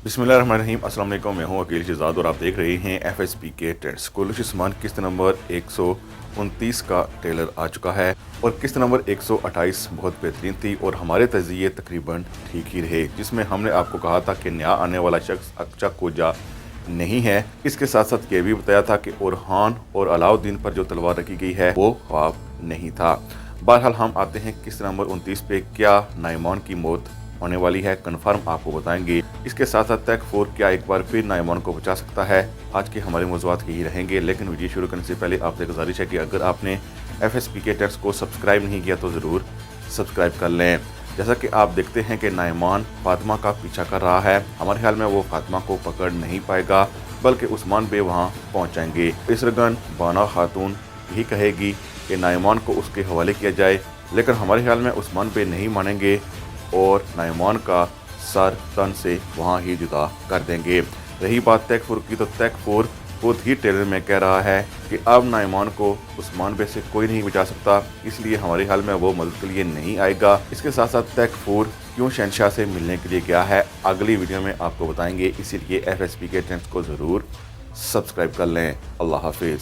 बिस्मिल्लाहिर्रहमानिर्रहीम। अस्सलाम वालेकुम। मैं हूं अकील शहजाद और आप देख रहे हैं FSP के ट्रेंड्स। कुलुश उस्मान किस्त नंबर 129 का ट्रेलर आ चुका है और किस्त नंबर 128 बहुत बेहतरीन थी और हमारे तजिए तकरीबन ठीक ही रहे, जिसमें हमने आपको कहा था कि नया आने वाला शख्स अक्चा कोजा नहीं है। इसके साथ साथ ये भी बताया था कि ओरहान और अलाउद्दीन पर जो तलवार रखी गई है वो ख्वाब नहीं था। बहरहाल हम आते हैं किस्त नंबर 29 पे। क्या नाइमान की मौत होने वाली है? कन्फर्म आपको बताएंगे। इसके साथ साथ तैक 4 क्या एक बार फिर नाइमान को बचा सकता है? आज के हमारे मौज़ूआत यही रहेंगे, लेकिन वीडियो शुरू करने से पहले आपसे गुजारिश है कि अगर आपने FSP के टेक्स्ट को सब्सक्राइब नहीं किया तो ज़रूर सब्सक्राइब कर लें। जैसा कि आप देखते हैं कि नाइमान फातिमा का पीछा कर रहा है। हमारे ख्याल में वो फातिमा को पकड़ नहीं पाएगा, बल्कि उस्मान बे वहाँ पहुँच जाएंगे। इसरगन बाना खातून यही कहेगी कि नाइमान को उसके हवाले किया जाए, लेकिन हमारे ख्याल में उस्मान बे नहीं मानेंगे और नाइमान का सर तन से वहाँ ही जुदा कर देंगे। रही बात तैक 4 की, तो तैक 4 खुद ही ट्रेलर में कह रहा है कि अब नाइमान को उस्मान बे से कोई नहीं बचा सकता, इसलिए हमारे हाल में वो मदद के लिए नहीं आएगा। इसके साथ साथ तैक 4 क्यों शहनशाह से मिलने के लिए गया है, अगली वीडियो में आपको बताएंगे। इसीलिए FSP के ट्रेंड्स को ज़रूर सब्सक्राइब कर लें। अल्लाह हाफिज़।